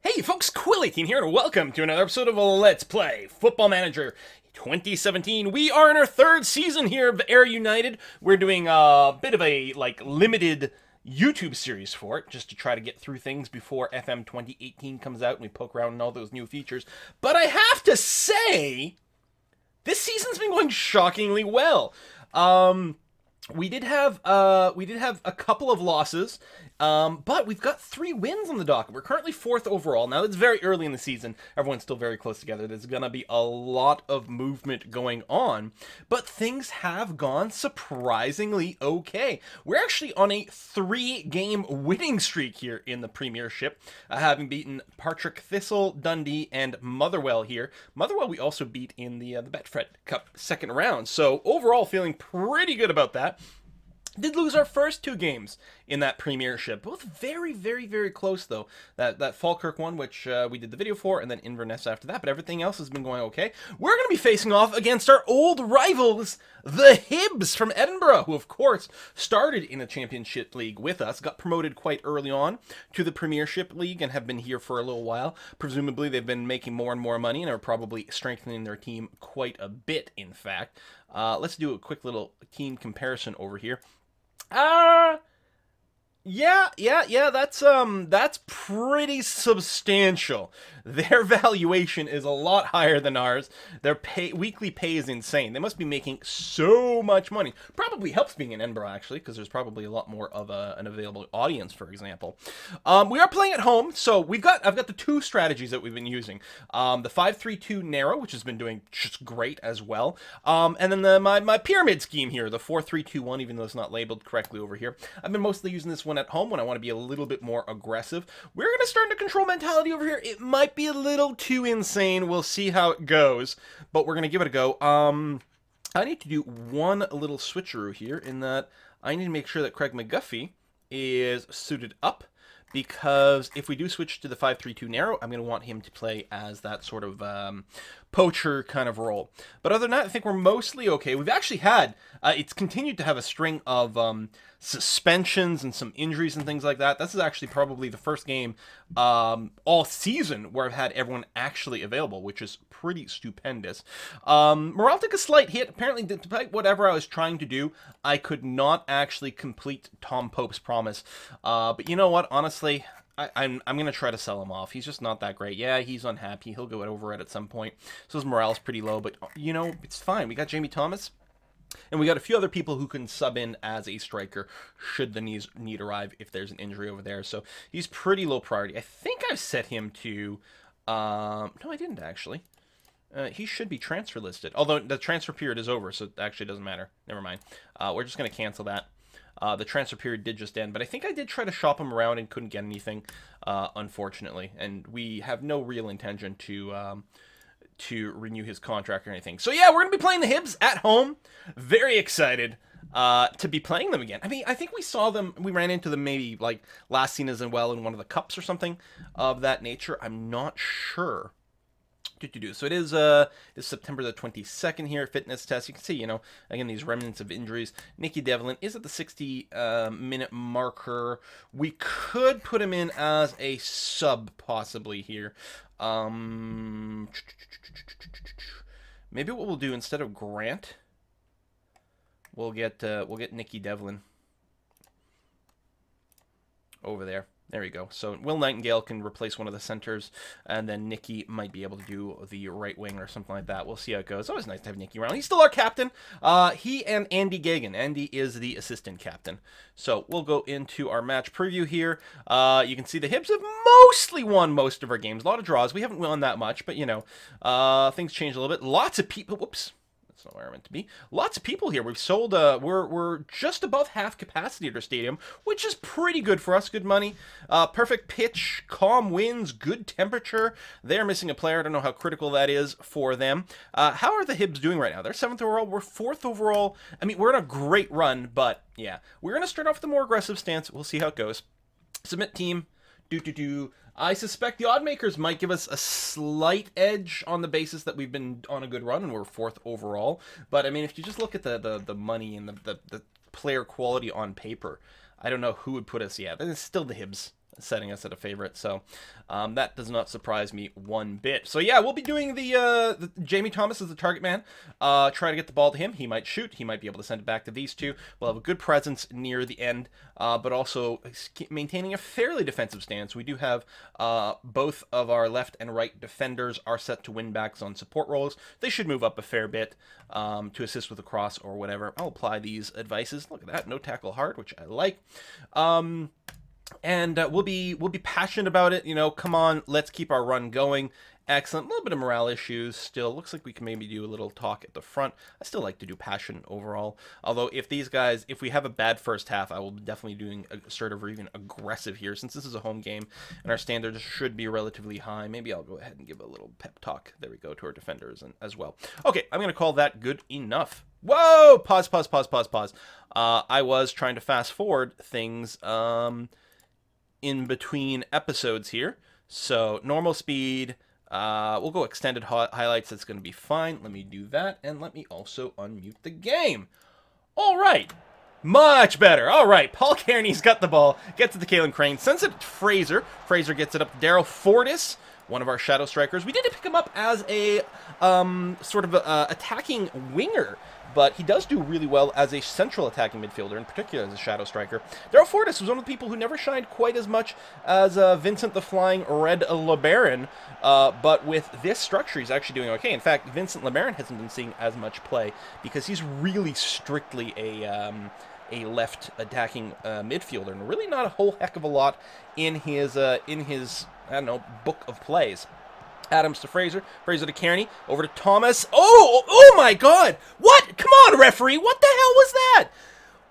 Hey folks, Quill18 here, and welcome to another episode of Let's Play Football Manager 2017. We are in our third season here of Ayr United. We're doing a bit of a, limited YouTube series for it, just to try to get through things before FM 2018 comes out and we poke around in all those new features. But I have to say, this season's been going shockingly well. We did have a couple of losses, but we've got 3 wins on the docket. We're currently 4th overall. Now, it's very early in the season. Everyone's still very close together. There's going to be a lot of movement going on, but things have gone surprisingly okay. We're actually on a 3-game winning streak here in the Premiership, having beaten Partick Thistle, Dundee, and Motherwell here. Motherwell we also beat in the Betfred Cup second round, so overall feeling pretty good about that. Did lose our first 2 games in that Premiership. Both very, very, very close, though. That Falkirk one, which we did the video for, and then Inverness after that, but everything else has been going okay. We're going to be facing off against our old rivals, the Hibs from Edinburgh, who, of course, started in the Championship League with us, got promoted quite early on to the Premiership League, and have been here for a little while. Presumably, they've been making more and more money, and are probably strengthening their team quite a bit, in fact. Let's do a quick little team comparison over here. Yeah, that's pretty substantial. Their valuation is a lot higher than ours. Their weekly pay is insane. They must be making so much money. Probably helps being in Edinburgh, actually, because there's probably a lot more of an available audience, for example. We are playing at home, so I've got the 2 strategies that we've been using. The 5-3-2 narrow, which has been doing just great as well. And then my pyramid scheme here, the 4-3-2-1, even though it's not labeled correctly over here. I've been mostly using this one at home when I want to be a little bit more aggressive. We're going to start into control mentality over here. It might be a little too insane. We'll see how it goes, but we're going to give it a go. I need to do one little switcheroo here in that I need to make sure that Craig McGuffey is suited up, because if we do switch to the 5-3-2 narrow, I'm going to want him to play as that sort of poacher kind of role. But other than that, I think we're mostly okay. We've actually had, it's continued to have a string of suspensions and some injuries and things like that. This is actually probably the first game all season where I've had everyone actually available, which is pretty stupendous. Morale took a slight hit. Apparently, despite whatever I was trying to do, I could not actually complete Tom Pope's promise. But you know what? Honestly, I'm going to try to sell him off. He's just not that great. Yeah, he's unhappy. He'll go over it at some point. So his morale's pretty low, but, you know, it's fine. We got Jamie Thomas, and we got a few other people who can sub in as a striker should the need arrive if there's an injury over there. So he's pretty low priority. I think I've set him to... no, I didn't, actually. He should be transfer listed, although the transfer period is over, so it actually doesn't matter. Never mind. We're just going to cancel that. The transfer period did just end, but I think I did try to shop him around and couldn't get anything, unfortunately. And we have no real intention to renew his contract or anything. So yeah, we're going to be playing the Hibs at home. Very excited to be playing them again. I mean, I think we saw them, we ran into them maybe like last season as well in one of the cups or something of that nature. I'm not sure. So it is September the 22nd here, fitness test. You can see, you know, again, these remnants of injuries. Nicky Devlin is at the 60-minute marker. We could put him in as a sub, possibly, here. Maybe what we'll do, instead of Grant, we'll get Nicky Devlin over there. There we go. So Will Nightingale can replace one of the centers, and then Nicky might be able to do the right wing or something like that. We'll see how it goes. It's always nice to have Nicky around. He's still our captain. He and Andy Gagan. Andy is the assistant captain. So we'll go into our match preview here. You can see the Hibs have mostly won most of our games. A lot of draws. We haven't won that much, but, you know, things change a little bit. Lots of people... Whoops. That's not where I meant to be. Lots of people here. We've sold, we're just above half capacity at our stadium, which is pretty good for us. Good money. Perfect pitch, calm winds, good temperature. They're missing a player. I don't know how critical that is for them. How are the Hibs doing right now? They're 7th overall. We're 4th overall. I mean, we're in a great run, but yeah. We're going to start off with a more aggressive stance. We'll see how it goes. Submit team. I suspect the odd makers might give us a slight edge on the basis that we've been on a good run and we're 4th overall. But I mean, if you just look at the money and the player quality on paper, I don't know who would put us. Yeah, it's still the Hibs. setting us at a favorite. So that does not surprise me one bit. So yeah, we'll be doing the Jamie Thomas as the target man. Try to get the ball to him. He might shoot. He might be able to send it back to these two. We'll have a good presence near the end, but also maintaining a fairly defensive stance. We do have both of our left and right defenders are set to win backs on support roles. They should move up a fair bit to assist with a cross or whatever. I'll apply these advices. Look at that, no tackle hard, which I like. And we'll be passionate about it. You know, come on, let's keep our run going. Excellent. A little bit of morale issues still. Looks like we can maybe do a little talk at the front. I still like to do passion overall. Although if we have a bad first half, I will be definitely doing assertive or even aggressive here. Since this is a home game and our standards should be relatively high, maybe I'll go ahead and give a little pep talk. There we go, to our defenders as well. Okay, I'm going to call that good enough. Whoa! Pause. I was trying to fast forward things in between episodes here. So normal speed. We'll go extended highlights. That's going to be fine. Let me do that. And let me also unmute the game. All right. Much better. All right. Paul Kearney's got the ball. Gets it to Caelan Crane. Sends it to Fraser. Fraser gets it up to Daryl Fortis, one of our shadow strikers. We did pick him up as a sort of attacking winger, but he does do really well as a central attacking midfielder, in particular as a shadow striker. Daryl Fortis was one of the people who never shined quite as much as Vincent the Flying Red LeBaron, but with this structure, he's actually doing okay. In fact, Vincent LeBaron hasn't been seeing as much play because he's really strictly a left attacking midfielder, and really not a whole heck of a lot in his I don't know, book of plays. Adams to Fraser. Fraser to Kearney. Over to Thomas. Oh my God! What? Come on, referee! What the hell was that?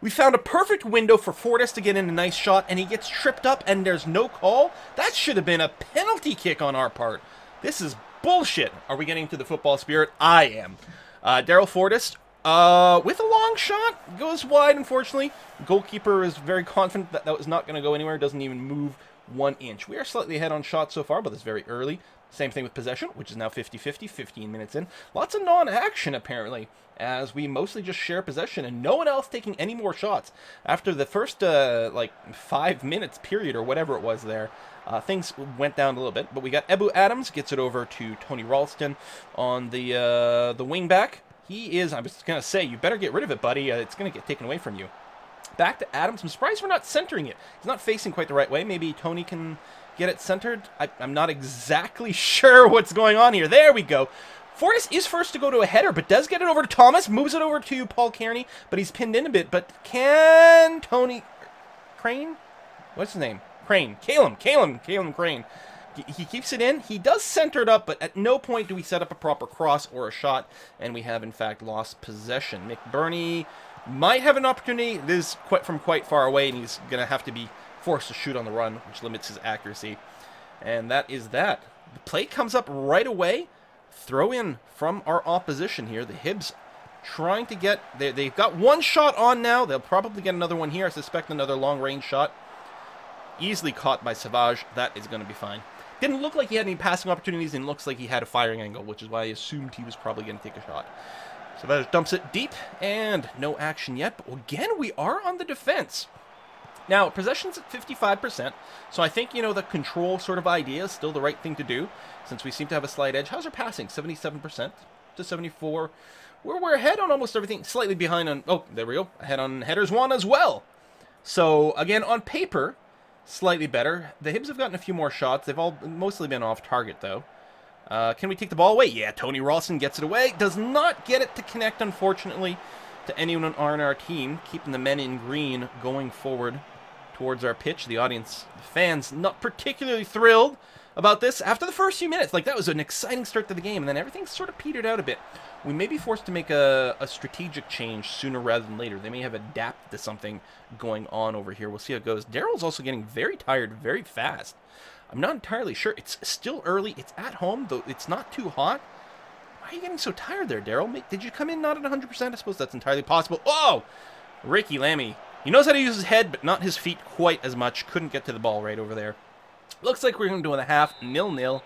We found a perfect window for Fortis to get in a nice shot, and he gets tripped up, and there's no call? That should have been a penalty kick on our part. This is bullshit. Are we getting to the football spirit? I am. Daryl Fortis, with a long shot, goes wide, unfortunately. Goalkeeper is very confident that that was not going to go anywhere. Doesn't even move 1 inch. We are slightly ahead on shots so far, but it's very early. Same thing with possession, which is now 50-50, 15 minutes in. Lots of non-action, apparently, as we mostly just share possession, and no one else taking any more shots. After the first, 5 minutes period, or whatever it was there, things went down a little bit. But we got Ebu Adams, gets it over to Tony Ralston on the wing-back. He is, I was going to say, you better get rid of it, buddy. It's going to get taken away from you. Back to Adams. I'm surprised we're not centering it. He's not facing quite the right way. Maybe Tony can get it centered. I'm not exactly sure what's going on here. There we go. Fortis is first to go to a header, but does get it over to Thomas. Moves it over to Paul Kearney, but he's pinned in a bit. But can Tony Crane? What's his name? Crane. Caelan Crane. He keeps it in. He does center it up, but at no point do we set up a proper cross or a shot, and we have, in fact, lost possession. McBurney might have an opportunity. This is from quite far away, and he's going to have to be forced to shoot on the run, which limits his accuracy. And that is that. The play comes up right away. Throw in from our opposition here. The Hibs trying to get... They've got one shot on now. They'll probably get another one here. I suspect another long-range shot. Easily caught by Savage. That is going to be fine. Didn't look like he had any passing opportunities, and looks like he had a firing angle, which is why I assumed he was probably going to take a shot. Savage dumps it deep, and no action yet. But again, we are on the defense. Now, possession's at 55%, so I think, you know, the control sort of idea is still the right thing to do, since we seem to have a slight edge. How's our passing? 77% to 74%. We're ahead on almost everything. Slightly behind on... Oh, there we go. Ahead on headers one as well. So, again, on paper, slightly better. The Hibs have gotten a few more shots. They've all mostly been off target, though. Can we take the ball away? Yeah, Tony Ralston gets it away. Does not get it to connect, unfortunately, to anyone on our team. Keeping the men in green going forward towards our pitch. The audience, the fans, not particularly thrilled about this after the first few minutes. Like, that was an exciting start to the game, and then everything sort of petered out a bit. We may be forced to make a strategic change sooner rather than later. They may have adapted to something going on over here. We'll see how it goes. Daryl's also getting very tired very fast. I'm not entirely sure. It's still early. It's at home, though it's not too hot. Why are you getting so tired there, Daryl? Did you come in not at 100%? I suppose that's entirely possible. Oh! Ricky Lammy. He knows how to use his head, but not his feet quite as much. Couldn't get to the ball right over there. Looks like we're going to do in a half. 0-0.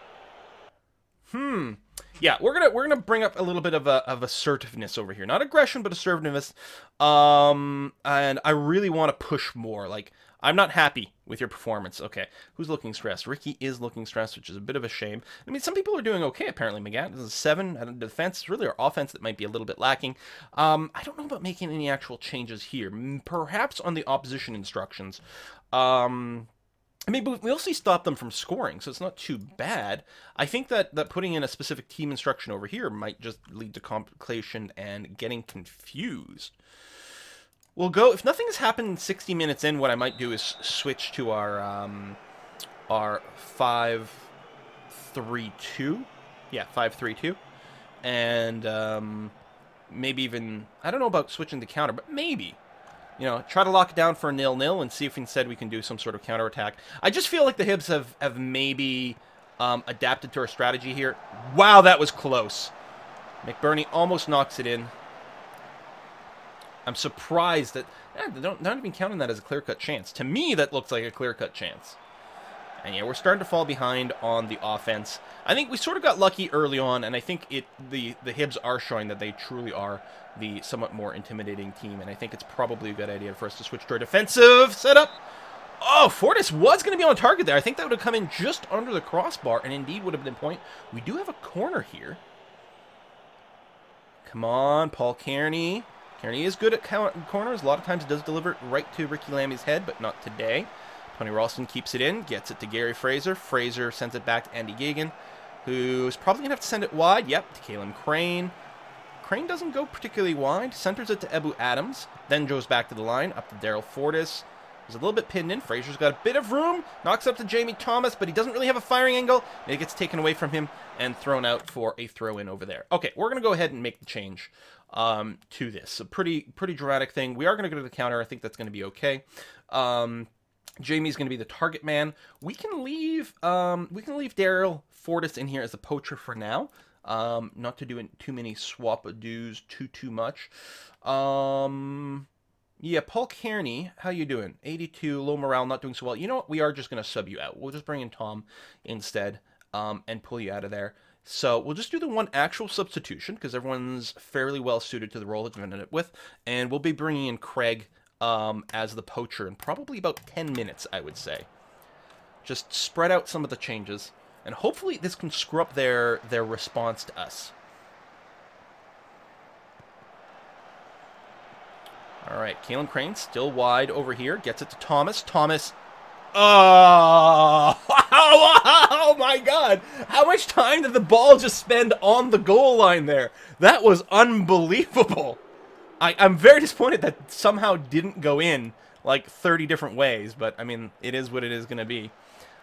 Yeah, we're gonna bring up a little bit of assertiveness over here. Not aggression, but assertiveness. And I really want to push more. Like, I'm not happy with your performance. Okay, who's looking stressed? Ricky is looking stressed, which is a bit of a shame. I mean, some people are doing okay, apparently, McGann. This is 7 out of defense. It's really our offense that might be a little bit lacking. I don't know about making any actual changes here. Perhaps on the opposition instructions. I mean, we also stop them from scoring, so it's not too bad. I think that putting in a specific team instruction over here might just lead to complication and getting confused. We'll go, if nothing has happened 60 minutes in, what I might do is switch to our 5-3-2. Yeah, 5-3-2. And maybe even, I don't know about switching to counter, but maybe. You know, try to lock it down for a 0-0 and see if instead we can do some sort of counterattack. I just feel like the Hibs have maybe adapted to our strategy here. Wow, that was close. McBurney almost knocks it in. I'm surprised that they're not even counting that as a clear-cut chance. To me, that looks like a clear-cut chance. And yeah, we're starting to fall behind on the offense. I think we sort of got lucky early on, and I think the Hibs are showing that they truly are the somewhat more intimidating team, and I think it's probably a good idea for us to switch to our defensive setup. Oh, Fortis was going to be on target there. I think that would have come in just under the crossbar, and indeed would have been a point. We do have a corner here. Come on, Paul Kearney. Kearney is good at corners. A lot of times it does deliver it right to Ricky Lammy's head, but not today. Tony Ralston keeps it in, gets it to Gary Fraser. Fraser sends it back to Andy Gagan, who's probably going to have to send it wide. Yep, to Caleb Crane. Crane doesn't go particularly wide. Centers it to Ebu Adams. Then goes back to the line, up to Daryl Fortis. He's a little bit pinned in. Fraser's got a bit of room. Knocks up to Jamie Thomas, but he doesn't really have a firing angle. It gets taken away from him and thrown out for a throw-in over there. Okay, we're going to go ahead and make the change to this. A pretty dramatic thing. We are going to go to the counter. I think that's going to be okay. Jamie's going to be the target man. We can leave Daryl Fortis in here as a poacher for now. Not to do too many swap-a-doos too much. Yeah, Paul Kearney, how you doing? 82, low morale, not doing so well. You know what? We are just going to sub you out. We'll just bring in Tom instead and pull you out of there. So we'll just do the one actual substitution because everyone's fairly well suited to the role that we've ended up with. And we'll be bringing in Craig as the poacher in probably about 10 minutes, I would say. Just spread out some of the changes. And hopefully this can screw up their response to us. All right, Kalen Crane still wide over here. Gets it to Thomas. Thomas. Oh, oh my God. How much time did the ball just spend on the goal line there? That was unbelievable. I'm very disappointed that somehow didn't go in like 30 different ways. But, I mean, it is what it is going to be.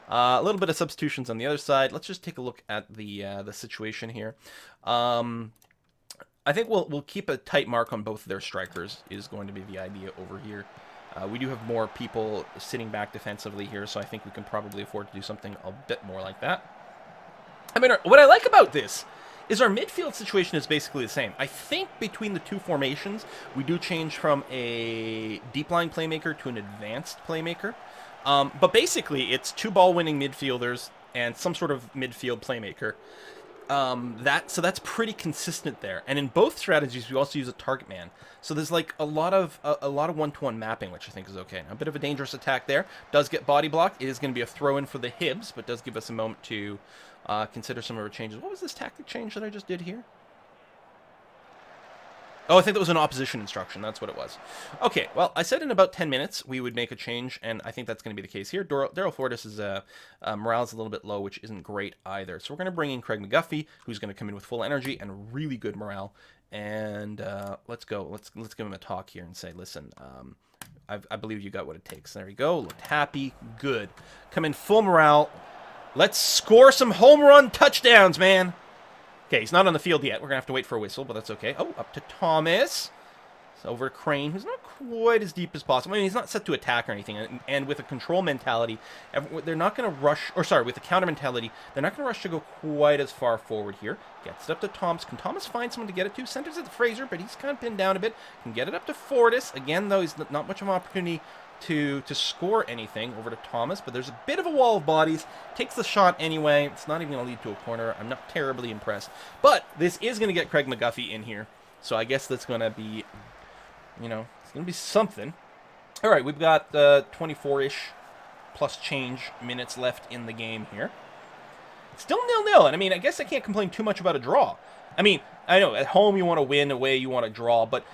A little bit of substitutions on the other side. Let's just take a look at the situation here. I think we'll keep a tight mark on both of their strikers is going to be the idea over here. We do have more people sitting back defensively here, so I think we can probably afford to do something a bit more like that. I mean, what I like about this is our midfield situation is basically the same. I think between the two formations, we do change from a deep line playmaker to an advanced playmaker. But basically, it's two ball-winning midfielders and some sort of midfield playmaker. So that's pretty consistent there. And in both strategies, we also use a target man. So there's like a lot of one-to-one mapping, which I think is okay. Now, a bit of a dangerous attack there. Does get body blocked. It is going to be a throw-in for the Hibs, but does give us a moment to consider some of our changes. What was this tactic change that I just did here? Oh, I think that was an opposition instruction. That's what it was. Okay, well, I said in about 10 minutes we would make a change, and I think that's going to be the case here. Daryl Fortis' morale is a little bit low, which isn't great either. So we're going to bring in Craig McGuffey, who's going to come in with full energy and really good morale. And let's go. Let's give him a talk here and say, listen, I believe you got what it takes. There we go. Looked happy. Good. Come in full morale. Let's score some home run touchdowns, man. Okay, he's not on the field yet. We're going to have to wait for a whistle, but that's okay. Oh, up to Thomas. So over to Crane, who's not quite as deep as possible. I mean, he's not set to attack or anything. And with a control mentality, they're not going to rush, or sorry, with a counter mentality, they're not going to rush to go quite as far forward here. Gets it up to Thomas. Can Thomas find someone to get it to? Centers it to Fraser, but he's kind of pinned down a bit. Can get it up to Fortis. Again, though, he's not much of an opportunity to score anything. Over to Thomas, but there's a bit of a wall of bodies. Takes the shot anyway. It's not even going to lead to a corner. I'm not terribly impressed. But this is going to get Craig McGuffey in here. So I guess that's going to be, you know, it's going to be something. All right, we've got 24-ish plus change minutes left in the game here. Still 0-0, and I mean, I guess I can't complain too much about a draw. I mean, I know at home you want to win, away you want to draw, but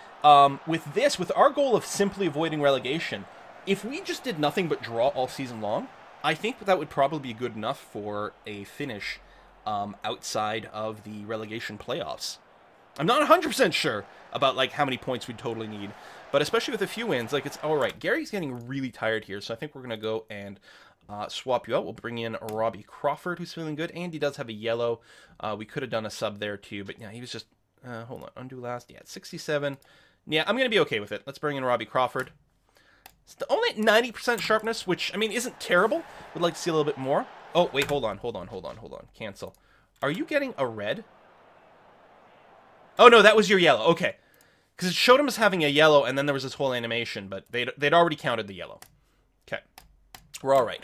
with our goal of simply avoiding relegation, if we just did nothing but draw all season long, I think that would probably be good enough for a finish outside of the relegation playoffs. I'm not 100% sure about like how many points we'd totally need, but especially with a few wins, like it's all right. Gary's getting really tired here, so I think we're gonna go and swap you out. We'll bring in Robbie Crawford, who's feeling good. Andy does have a yellow. We could have done a sub there too, but yeah, he was just hold on, undo last. Yeah, 67. Yeah, I'm gonna be okay with it. Let's bring in Robbie Crawford. It's only at 90% sharpness, which I mean isn't terrible. Would like to see a little bit more. Oh wait, hold on. Cancel. Are you getting a red? Oh, no, that was your yellow. Okay. Because it showed him as having a yellow, and then there was this whole animation, but they'd already counted the yellow. Okay. We're all right.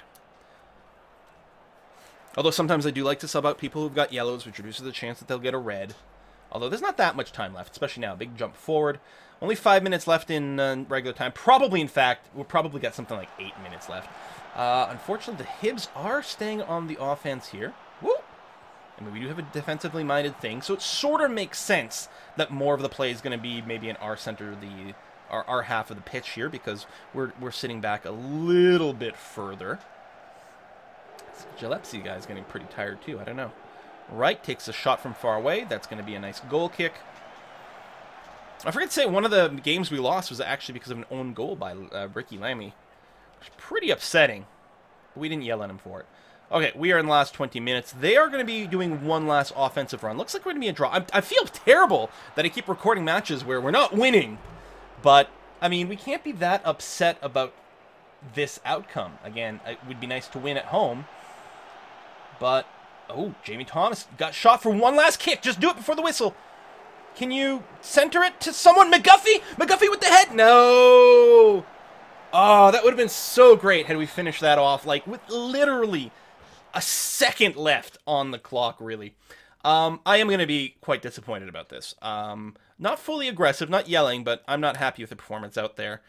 Although sometimes I do like to sub out people who've got yellows, which reduces the chance that they'll get a red. Although there's not that much time left, especially now. Big jump forward. Only 5 minutes left in regular time. Probably, in fact, we'll probably get something like 8 minutes left. Unfortunately, the Hibs are staying on the offense here. Woo! I mean, we do have a defensively minded thing, so it sort of makes sense that more of the play is going to be maybe in our center, our half of the pitch here, because we're sitting back a little bit further. This Gillespie guy's getting pretty tired too. I don't know. Right, takes a shot from far away. That's going to be a nice goal kick. I forget to say, one of the games we lost was actually because of an own goal by Ricky Lamy. Which is pretty upsetting. We didn't yell at him for it. Okay, we are in the last 20 minutes. They are going to be doing one last offensive run. Looks like we're going to be a draw. I feel terrible that I keep recording matches where we're not winning. But, I mean, we can't be that upset about this outcome. Again, it would be nice to win at home. But, oh, Jamie Thomas got shot for one last kick. Just do it before the whistle. Can you center it to someone? McGuffey? McGuffey with the head? No! Oh, that would have been so great had we finished that off, like, with literally a second left on the clock, really. I am going to be quite disappointed about this. Not fully aggressive, not yelling, but I'm not happy with the performance out there.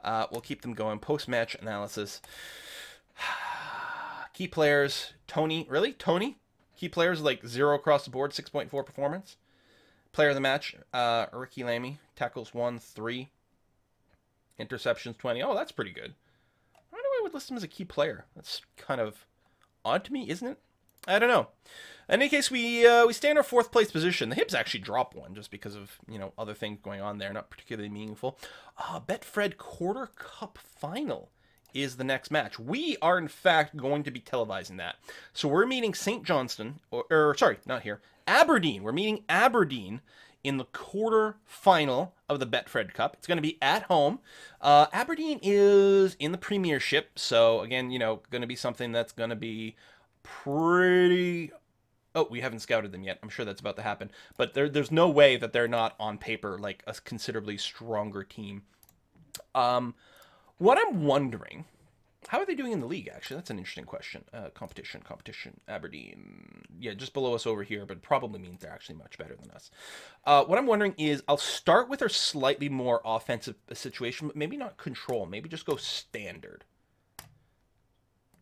We'll keep them going. Post-match analysis. Key players, Tony. Really? Tony? Key players, like 0 across the board, 6.4 performance. Player of the match, Ricky Lamy. Tackles 1, 3. Interceptions 20. Oh, that's pretty good. I don't know why I would list him as a key player. That's kind of odd to me, isn't it? I don't know. In any case, we stay in our 4th place position. The Hibs actually drop one just because of, you know, other things going on there. Not particularly meaningful. Betfred Quarter Cup Final is the next match. We are, in fact, going to be televising that. So we're meeting St. Johnstone, or sorry, not here, Aberdeen. We're meeting Aberdeen in the quarter final of the Betfred Cup. It's going to be at home. Aberdeen is in the Premiership, so again, you know, going to be something that's going to be pretty... Oh, we haven't scouted them yet. I'm sure that's about to happen. But there's no way that they're not on paper like a considerably stronger team. What I'm wondering... How are they doing in the league, actually? That's an interesting question. Competition. Aberdeen. Yeah, just below us over here, but probably means they're actually much better than us. What I'm wondering is, I'll start with our slightly more offensive situation, but maybe not control. Maybe just go standard.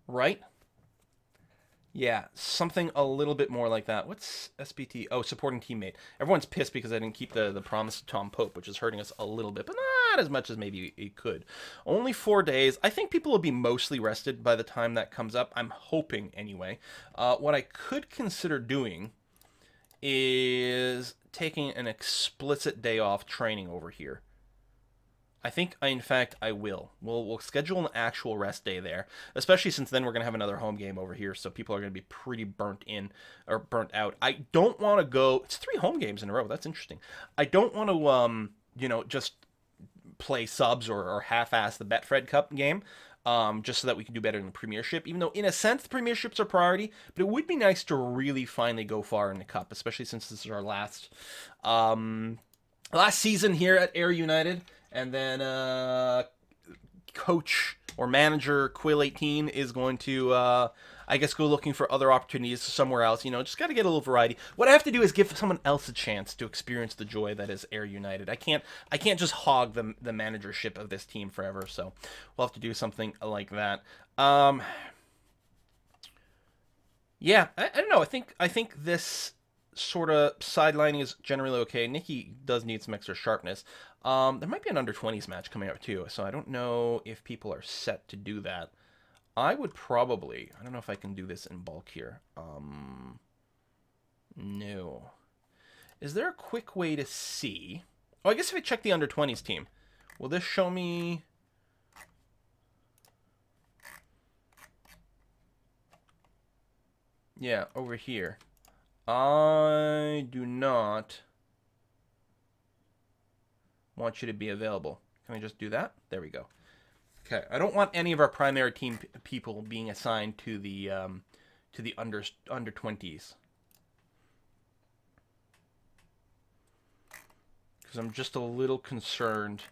Right? Yeah, something a little bit more like that. What's SPT? Oh, supporting teammate. Everyone's pissed because I didn't keep the promise to Tom Pope, which is hurting us a little bit, but not as much as maybe it could. Only 4 days. I think people will be mostly rested by the time that comes up. I'm hoping, anyway. What I could consider doing is taking an explicit day off training over here. I think, in fact, I will. We'll schedule an actual rest day there, especially since then we're going to have another home game over here, so people are going to be pretty burnt out. I don't want to go... It's 3 home games in a row. That's interesting. I don't want to, you know, just play subs or half-ass the Betfred Cup game, just so that we can do better in the Premiership, even though, in a sense, the Premiership's our priority, but it would be nice to really finally go far in the Cup, especially since this is our last season here at Ayr United. And then coach or manager Quill 18 is going to, I guess, go looking for other opportunities somewhere else. You know, just got to get a little variety. What I have to do is give someone else a chance to experience the joy that is Ayr United. I can't just hog the managership of this team forever. So we'll have to do something like that. Yeah, I don't know. I think this sort of sidelining is generally okay. Nikki does need some extra sharpness. There might be an under-20s match coming up too, so I don't know if people are set to do that. I would probably... I don't know if I can do this in bulk here. No. Is there a quick way to see... Oh, I guess if I check the under-20s team, will this show me... Yeah, over here. I do not want you to be available. Can I just do that? There we go. Okay, I don't want any of our primary team people being assigned to the under 20s. Because I'm just a little concerned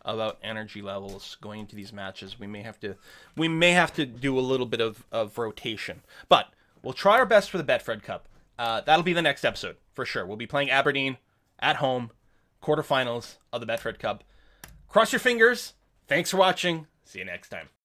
about energy levels going into these matches. We may have to do a little bit of rotation. But we'll try our best for the Betfred Cup. That'll be the next episode, for sure. We'll be playing Aberdeen at home, quarterfinals of the Betfred Cup. Cross your fingers. Thanks for watching. See you next time.